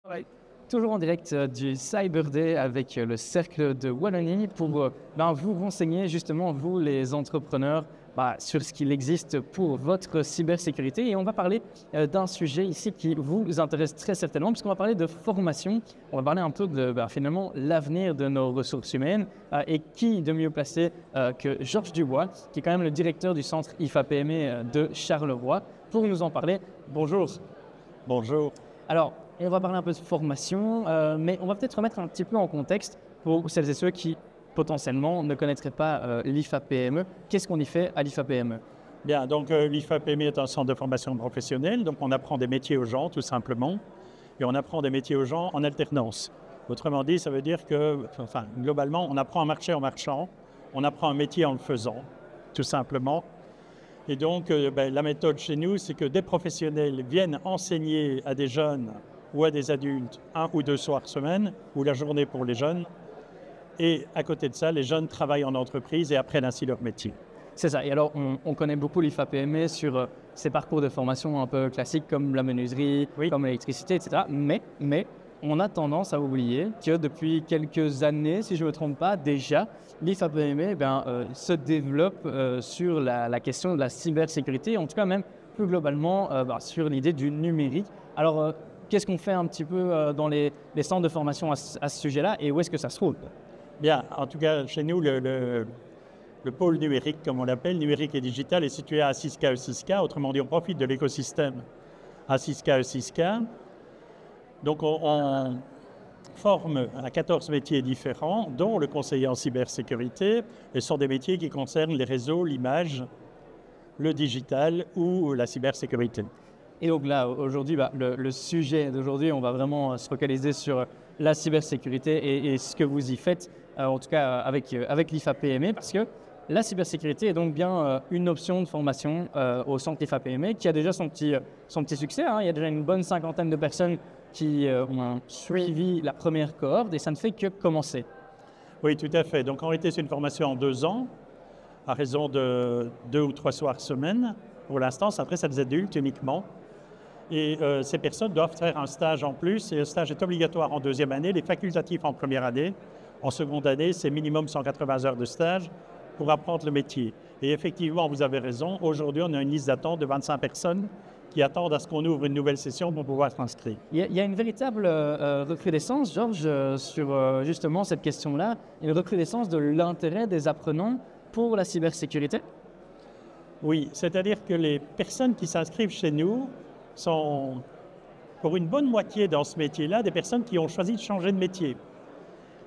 Ouais. Toujours en direct du Cyber Day avec le Cercle de Wallonie pour vous renseigner justement, vous les entrepreneurs, sur ce qu'il existe pour votre cybersécurité. Et on va parler d'un sujet ici qui vous intéresse très certainement, puisqu'on va parler de formation. On va parler un peu de finalement l'avenir de nos ressources humaines. Et qui de mieux placé que Georges Dubois, qui est quand même le directeur du centre IFA-PME de Charleroi, pour nous en parler. Bonjour. Bonjour. Alors, on va parler un peu de formation, mais on va peut-être remettre un petit peu en contexte pour celles et ceux qui, potentiellement, ne connaîtraient pas l'IFA-PME. Qu'est-ce qu'on y fait à l'IFA-PME ? Bien, donc l'IFA-PME est un centre de formation professionnelle, donc on apprend des métiers aux gens, tout simplement, et on apprend des métiers aux gens en alternance. Autrement dit, ça veut dire que, globalement, on apprend à marcher en marchant, on apprend un métier en le faisant, tout simplement. Et donc, la méthode chez nous, c'est que des professionnels viennent enseigner à des jeunes ou à des adultes 1 ou 2 soirs semaine, ou la journée pour les jeunes. Et à côté de ça, les jeunes travaillent en entreprise et apprennent ainsi leur métier. C'est ça. Et alors, on connaît beaucoup l'IFA-PME sur ces parcours de formation un peu classiques comme la menuiserie, comme l'électricité, etc. Mais on a tendance à oublier que depuis quelques années, si je ne me trompe pas, déjà, l'IFA-PME se développe sur la question de la cybersécurité, en tout cas même plus globalement sur l'idée du numérique. Alors, qu'est-ce qu'on fait un petit peu dans les centres de formation à ce sujet-là et où est-ce que ça se trouve ? Bien, en tout cas, chez nous, le pôle numérique, comme on l'appelle, numérique et digital, est situé à 6K E6K. Autrement dit, on profite de l'écosystème à 6K E6K. Donc, on forme à 14 métiers différents, dont le conseiller en cybersécurité. Et ce sont des métiers qui concernent les réseaux, l'image, le digital ou la cybersécurité. Et donc là, aujourd'hui, le sujet d'aujourd'hui, on va vraiment se focaliser sur la cybersécurité et ce que vous y faites, en tout cas avec l'IFA-PME, parce que la cybersécurité est donc bien une option de formation au centre IFA-PME qui a déjà son petit succès. Il y a déjà une bonne 50aine de personnes qui ont suivi la première cohorte et ça ne fait que commencer. Oui, tout à fait. Donc en réalité, c'est une formation en 2 ans, à raison de 2 ou 3 soirs semaine. Pour l'instant, ça s'adresse à des adultes uniquement. Et ces personnes doivent faire un stage en plus, et le stage est obligatoire en 2e année, les facultatifs en 1re année. En 2e année, c'est minimum 180 heures de stage pour apprendre le métier. Et effectivement, vous avez raison, aujourd'hui, on a une liste d'attente de 25 personnes qui attendent à ce qu'on ouvre une nouvelle session pour pouvoir s'inscrire. Il y a une véritable recrudescence, Georges, sur justement cette question-là, une recrudescence de l'intérêt des apprenants pour la cybersécurité ? Oui, c'est-à-dire que les personnes qui s'inscrivent chez nous sont, pour une bonne moitié dans ce métier-là, des personnes qui ont choisi de changer de métier.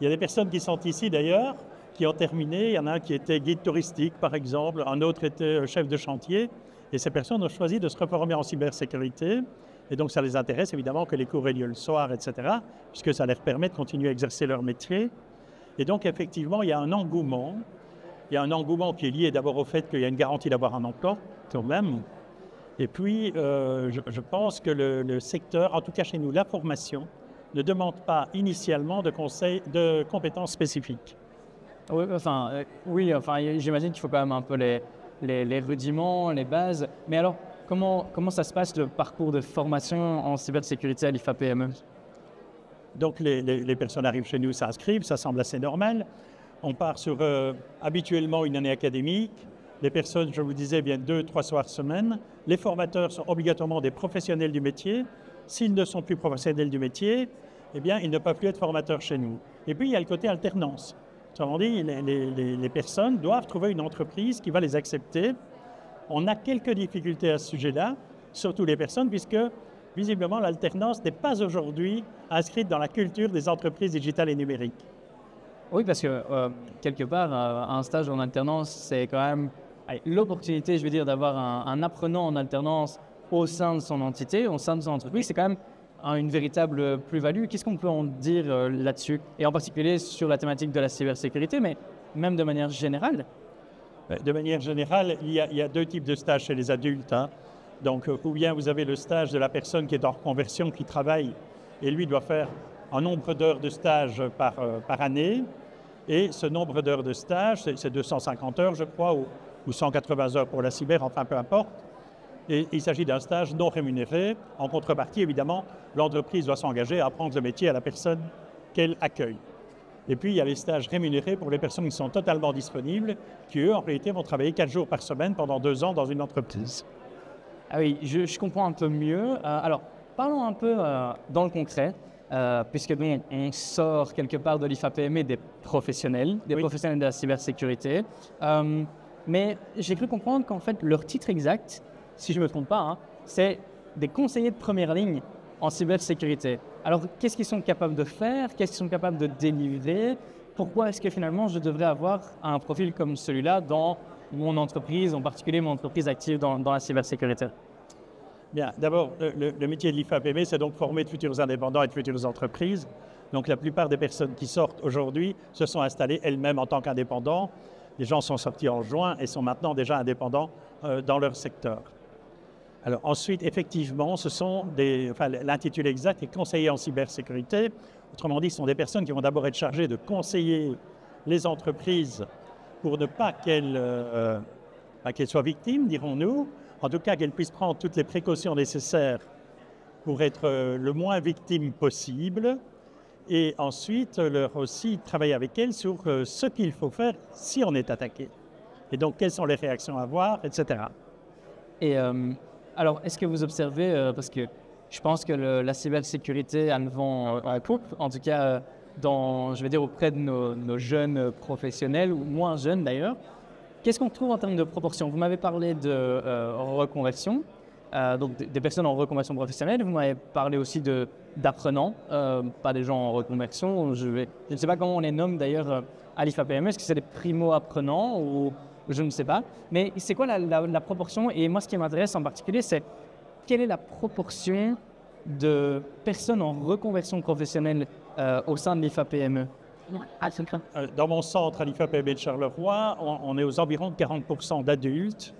Il y a des personnes qui sont ici d'ailleurs, qui ont terminé. Il y en a un qui était guide touristique, par exemple, un autre était chef de chantier. Et ces personnes ont choisi de se reformer en cybersécurité. Et donc, ça les intéresse évidemment que les cours aient lieu le soir, etc., puisque ça leur permet de continuer à exercer leur métier. Et donc, effectivement, il y a un engouement. Il y a un engouement qui est lié d'abord au fait qu'il y a une garantie d'avoir un emploi, quand même. Et puis, je pense que le secteur, en tout cas chez nous, la formation, ne demande pas initialement de compétences spécifiques. Oui, j'imagine qu'il faut quand même un peu les rudiments, les bases. Mais alors, comment ça se passe le parcours de formation en cybersécurité à l'IFA-PME ? Donc, les personnes arrivent chez nous, s'inscrivent, ça semble assez normal. On part sur habituellement une année académique. Les personnes, je vous disais, viennent 2-3 soirs semaine. Les formateurs sont obligatoirement des professionnels du métier. S'ils ne sont plus professionnels du métier, eh bien, ils ne peuvent plus être formateurs chez nous. Et puis, il y a le côté alternance. Autrement dit, les personnes doivent trouver une entreprise qui va les accepter. On a quelques difficultés à ce sujet-là, surtout les personnes, puisque, visiblement, l'alternance n'est pas aujourd'hui inscrite dans la culture des entreprises digitales et numériques. Oui, parce que quelque part, un stage en alternance, c'est quand même l'opportunité, je veux dire, d'avoir un apprenant en alternance au sein de son entité, au sein de son entreprise. C'est quand même une véritable plus-value. Qu'est-ce qu'on peut en dire là-dessus ? Et en particulier sur la thématique de la cybersécurité, mais même de manière générale. De manière générale, il y a 2 types de stages chez les adultes. Donc, ou bien vous avez le stage de la personne qui est en reconversion, qui travaille, et lui doit faire un nombre d'heures de stage par année. Et ce nombre d'heures de stage, c'est 250 heures, je crois, ou 180 heures pour la cyber, enfin peu importe. Et il s'agit d'un stage non rémunéré. En contrepartie, évidemment, l'entreprise doit s'engager à apprendre le métier à la personne qu'elle accueille. Et puis, il y a les stages rémunérés pour les personnes qui sont totalement disponibles, qui, eux, en réalité, vont travailler 4 jours par semaine pendant 2 ans dans une entreprise. Ah oui, je comprends un peu mieux. Alors, parlons un peu dans le concret, puisque donc, on sort quelque part de l'IFAPME des professionnels de la cybersécurité. Mais j'ai cru comprendre qu'en fait, leur titre exact, si je ne me trompe pas, hein, c'est des conseillers de première ligne en cybersécurité. Alors, qu'est-ce qu'ils sont capables de faire? Qu'est-ce qu'ils sont capables de délivrer? Pourquoi est-ce que finalement, je devrais avoir un profil comme celui-là dans mon entreprise, en particulier mon entreprise active dans la cybersécurité? Bien, d'abord, le métier de l'IFAPME, c'est donc former de futurs indépendants et de futures entreprises. Donc, la plupart des personnes qui sortent aujourd'hui se sont installées elles-mêmes en tant qu'indépendants. Les gens sont sortis en juin et sont maintenant déjà indépendants dans leur secteur. Alors ensuite, effectivement, l'intitulé exact est conseiller en cybersécurité. Autrement dit, ce sont des personnes qui vont d'abord être chargées de conseiller les entreprises pour ne pas qu'elles soient victimes, dirons-nous. En tout cas, qu'elles puissent prendre toutes les précautions nécessaires pour être le moins victimes possible. Et ensuite, leur aussi travailler avec elles sur ce qu'il faut faire si on est attaqué. Et donc, quelles sont les réactions à avoir, etc. Et alors, est-ce que vous observez, parce que je pense que la cybersécurité a le vent en poupe, en tout cas auprès de nos jeunes professionnels, ou moins jeunes d'ailleurs, qu'est-ce qu'on trouve en termes de proportion? Vous m'avez parlé de reconversion, donc des personnes en reconversion professionnelle. Vous m'avez parlé aussi d'apprenants, pas des gens en reconversion. Je ne sais pas comment on les nomme d'ailleurs à l'IFAPME. Est-ce que c'est des primo-apprenants ou je ne sais pas. Mais c'est quoi la proportion? Et moi, ce qui m'intéresse en particulier, c'est quelle est la proportion de personnes en reconversion professionnelle au sein de l'IFAPME? Dans mon centre à l'IFAPME de Charleroi, on est aux environs de 40% d'adultes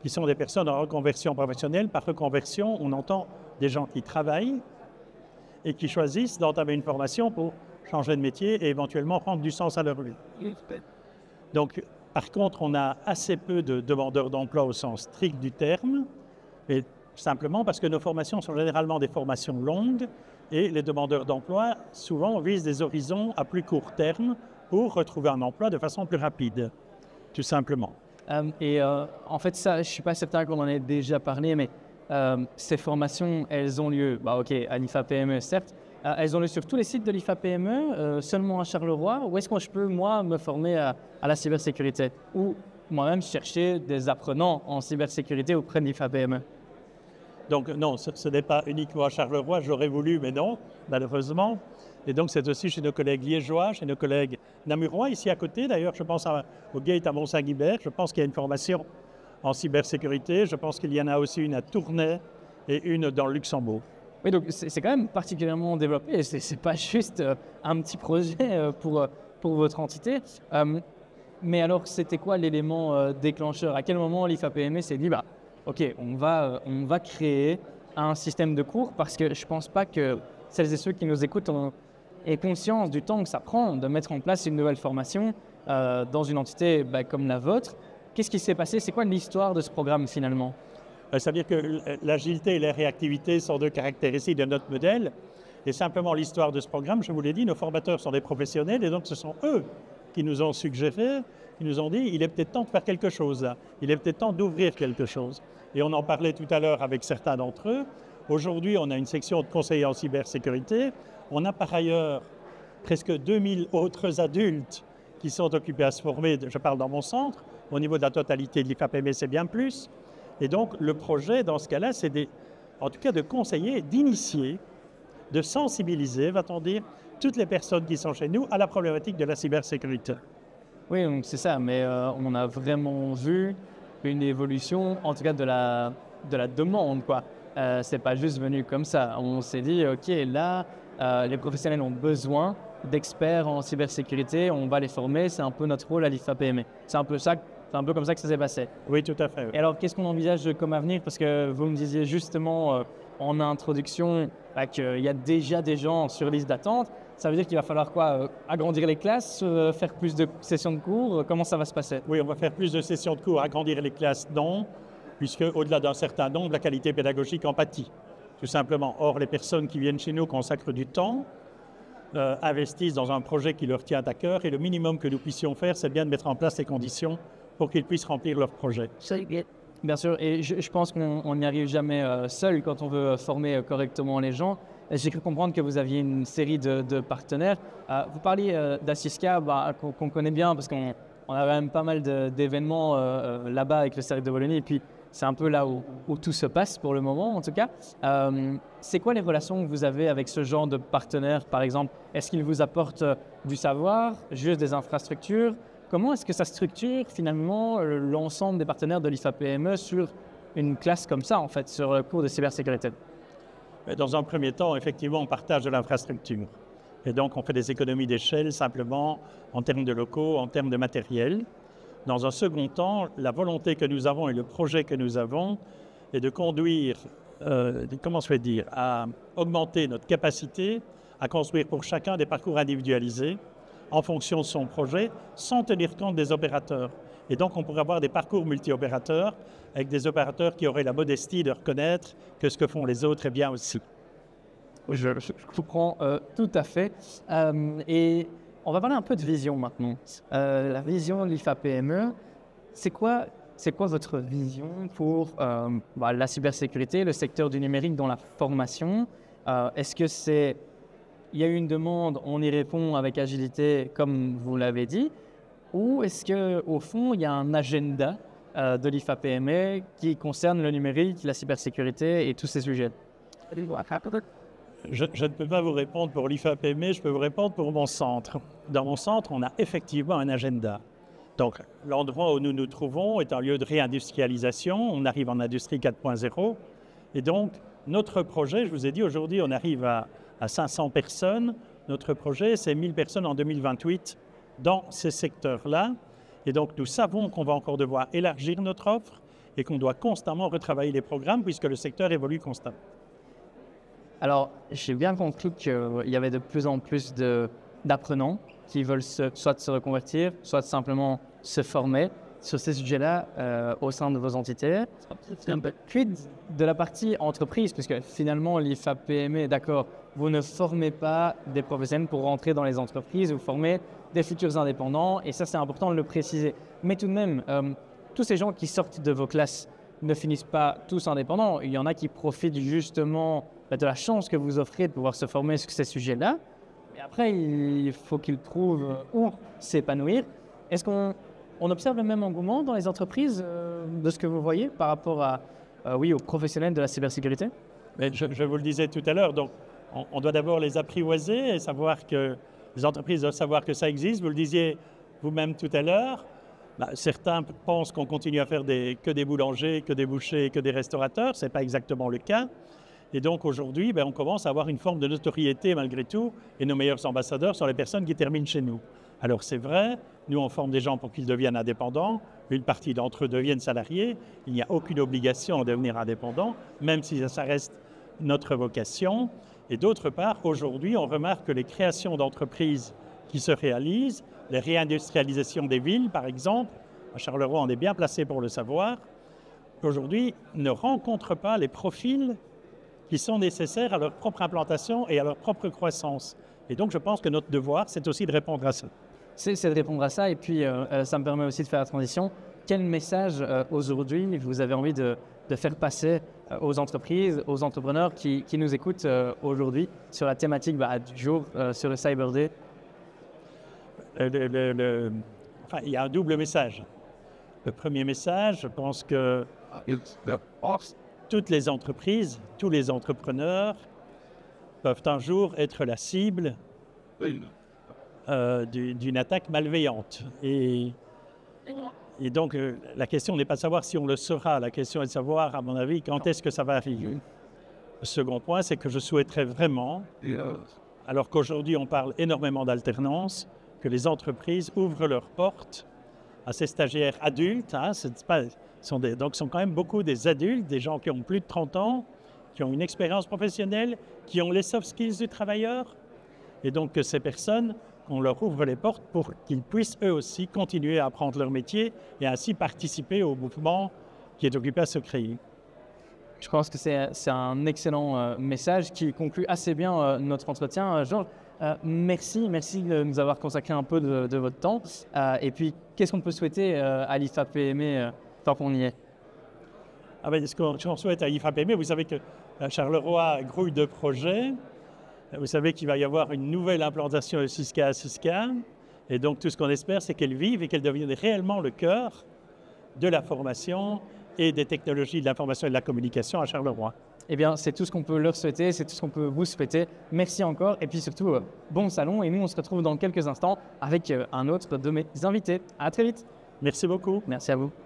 qui sont des personnes en reconversion professionnelle. Par reconversion, on entend des gens qui travaillent et qui choisissent d'entamer une formation pour changer de métier et éventuellement rendre du sens à leur vie. Donc, par contre, on a assez peu de demandeurs d'emploi au sens strict du terme, mais simplement parce que nos formations sont généralement des formations longues et les demandeurs d'emploi, souvent, visent des horizons à plus court terme pour retrouver un emploi de façon plus rapide, tout simplement. En fait, ça, je ne suis pas certain qu'on en ait déjà parlé, mais ces formations, elles ont lieu, à l'IFAPME, certes, elles ont lieu sur tous les sites de l'IFAPME, seulement à Charleroi. Où est-ce que je peux, moi, me former à la cybersécurité? Ou moi-même chercher des apprenants en cybersécurité auprès de l'IFAPME? Donc non, ce n'est pas uniquement à Charleroi, j'aurais voulu, mais non, malheureusement. Et donc c'est aussi chez nos collègues liégeois, chez nos collègues namurois, ici à côté. D'ailleurs, je pense au Gate à Mont-Saint-Guibert. Je pense qu'il y a une formation en cybersécurité. Je pense qu'il y en a aussi une à Tournai et une dans le Luxembourg. Oui, donc c'est quand même particulièrement développé. C'est pas juste un petit projet pour votre entité. Mais alors, c'était quoi l'élément déclencheur? À quel moment l'IFAPME s'est dit, OK, on va créer un système de cours, parce que je ne pense pas que celles et ceux qui nous écoutent aient conscience du temps que ça prend de mettre en place une nouvelle formation dans une entité comme la vôtre. Qu'est-ce qui s'est passé? C'est quoi l'histoire de ce programme finalement? Ça veut dire que l'agilité et la réactivité sont deux caractéristiques de notre modèle. Et simplement l'histoire de ce programme, je vous l'ai dit, nos formateurs sont des professionnels et donc ce sont eux qui nous ont suggéré, qui nous ont dit il est peut-être temps de faire quelque chose là. Il est peut-être temps d'ouvrir quelque chose. Et on en parlait tout à l'heure avec certains d'entre eux. Aujourd'hui, on a une section de conseillers en cybersécurité. On a par ailleurs presque 2000 autres adultes qui sont occupés à se former. Je parle dans mon centre. Au niveau de la totalité de l'IFAPME, c'est bien plus. Et donc, le projet, dans ce cas-là, c'est en tout cas de conseiller, d'initier, de sensibiliser, va-t-on dire, toutes les personnes qui sont chez nous à la problématique de la cybersécurité. Oui, donc c'est ça, mais on a vraiment vu une évolution, en tout cas de la demande, quoi. C'est pas juste venu comme ça. On s'est dit, OK, là, les professionnels ont besoin d'experts en cybersécurité, on va les former, c'est un peu notre rôle à l'IFAPME. C'est un peu comme ça que ça s'est passé. Oui, tout à fait. Oui. Et alors, qu'est-ce qu'on envisage comme avenir? Parce que vous me disiez justement en introduction qu'il y a déjà des gens sur liste d'attente. Ça veut dire qu'il va falloir quoi? Agrandir les classes, faire plus de sessions de cours? Comment ça va se passer? Oui, on va faire plus de sessions de cours, agrandir les classes, non. puisque au-delà d'un certain nombre, la qualité pédagogique en pâtit, tout simplement. Or, les personnes qui viennent chez nous consacrent du temps, investissent dans un projet qui leur tient à cœur, et le minimum que nous puissions faire, c'est bien de mettre en place les conditions pour qu'ils puissent remplir leur projet. Bien sûr, et je pense qu'on n'y arrive jamais seul quand on veut former correctement les gens. J'ai cru comprendre que vous aviez une série de partenaires. Vous parliez d'Assisca, qu'on connaît bien, parce qu'on a quand même pas mal d'événements là-bas avec le Cercle de Wallonie, et puis c'est un peu là où tout se passe pour le moment, en tout cas. C'est quoi les relations que vous avez avec ce genre de partenaires, par exemple? Est-ce qu'ils vous apportent du savoir, juste des infrastructures? Comment est-ce que ça structure finalement l'ensemble des partenaires de l'IFA-PME sur une classe comme ça, en fait, sur le cours de cybersécurité? Dans un premier temps, effectivement, on partage de l'infrastructure. Et donc, on fait des économies d'échelle simplement en termes de locaux, en termes de matériel. Dans un second temps, la volonté que nous avons et le projet que nous avons est de conduire, à augmenter notre capacité à construire pour chacun des parcours individualisés en fonction de son projet, sans tenir compte des opérateurs. Et donc, on pourrait avoir des parcours multi-opérateurs avec des opérateurs qui auraient la modestie de reconnaître que ce que font les autres est bien aussi. Je comprends tout à fait. Et on va parler un peu de vision maintenant. La vision de l'IFA-PME, c'est quoi votre vision pour la cybersécurité, le secteur du numérique dans la formation? Est-ce que il y a une demande, on y répond avec agilité, comme vous l'avez dit, ou est-ce qu'au fond, il y a un agenda de l'IFA-PME qui concerne le numérique, la cybersécurité et tous ces sujets? Je ne peux pas vous répondre pour l'IFA-PME, je peux vous répondre pour mon centre. Dans mon centre, on a effectivement un agenda. Donc, l'endroit où nous nous trouvons est un lieu de réindustrialisation. On arrive en industrie 4.0. Et donc, notre projet, je vous ai dit, aujourd'hui, on arrive à 500 personnes. Notre projet, c'est 1000 personnes en 2028 dans ces secteurs-là. Et donc, nous savons qu'on va encore devoir élargir notre offre et qu'on doit constamment retravailler les programmes puisque le secteur évolue constamment. Alors, j'ai bien compris qu'il y avait de plus en plus d'apprenants qui veulent soit se reconvertir, soit simplement se former sur ces sujets-là au sein de vos entités. Puis de la partie entreprise, puisque finalement l'IFA-PME, d'accord, vous ne formez pas des professionnels pour rentrer dans les entreprises, vous formez des futurs indépendants, et ça c'est important de le préciser. Mais tout de même, tous ces gens qui sortent de vos classes ne finissent pas tous indépendants. Il y en a qui profitent justement de la chance que vous offrez de pouvoir se former sur ces sujets-là. Mais après, il faut qu'ils trouvent où s'épanouir. Est-ce qu'on observe le même engouement dans les entreprises de ce que vous voyez par rapport aux professionnels de la cybersécurité? Mais je vous le disais tout à l'heure, donc on doit d'abord les apprivoiser et savoir que les entreprises doivent savoir que ça existe. Vous le disiez vous-même tout à l'heure. Certains pensent qu'on continue à faire que des boulangers, que des bouchers, que des restaurateurs. Ce n'est pas exactement le cas. Et donc aujourd'hui, on commence à avoir une forme de notoriété malgré tout. Et nos meilleurs ambassadeurs sont les personnes qui terminent chez nous. Alors c'est vrai, nous on forme des gens pour qu'ils deviennent indépendants. Une partie d'entre eux deviennent salariés. Il n'y a aucune obligation de devenir indépendant, même si ça reste notre vocation. Et d'autre part, aujourd'hui, on remarque que les créations d'entreprises qui se réalisent, les réindustrialisations des villes, par exemple, à Charleroi, on est bien placé pour le savoir, aujourd'hui, ne rencontrent pas les profils qui sont nécessaires à leur propre implantation et à leur propre croissance. Et donc, je pense que notre devoir, c'est aussi de répondre à ça. C'est de répondre à ça, et puis ça me permet aussi de faire la transition. Quel message aujourd'hui vous avez envie de faire passer aux entreprises, aux entrepreneurs qui nous écoutent aujourd'hui sur la thématique du jour, sur le Cyber Day? Il y a un double message. Le premier message, je pense que toutes les entreprises, tous les entrepreneurs peuvent un jour être la cible d'une attaque malveillante. Et donc, la question n'est pas de savoir si on le sera, la question est de savoir, à mon avis, quand est-ce que ça va arriver. Le second point, c'est que je souhaiterais vraiment, alors qu'aujourd'hui on parle énormément d'alternance, que les entreprises ouvrent leurs portes à ces stagiaires adultes. Donc, ce sont quand même beaucoup des adultes, des gens qui ont plus de 30 ans, qui ont une expérience professionnelle, qui ont les soft skills du travailleur. Et donc, que ces personnes, on leur ouvre les portes pour qu'ils puissent eux aussi continuer à apprendre leur métier et ainsi participer au mouvement qui est occupé à se créer. Je pense que c'est un excellent message qui conclut assez bien notre entretien. Georges, merci de nous avoir consacré un peu de votre temps. Et puis, qu'est-ce qu'on peut souhaiter à l'IFA-PME tant qu'on y est? Ce qu'on souhaite à l'IFA-PME, vous savez que Charleroi grouille de projets. Vous savez qu'il va y avoir une nouvelle implantation de Syska à Syska. Et donc, tout ce qu'on espère, c'est qu'elle vive et qu'elle devienne réellement le cœur de la formation et des technologies de l'information et de la communication à Charleroi. Eh bien, c'est tout ce qu'on peut leur souhaiter, c'est tout ce qu'on peut vous souhaiter. Merci encore et puis surtout, bon salon. Et nous, on se retrouve dans quelques instants avec un autre de mes invités. À très vite. Merci beaucoup. Merci à vous.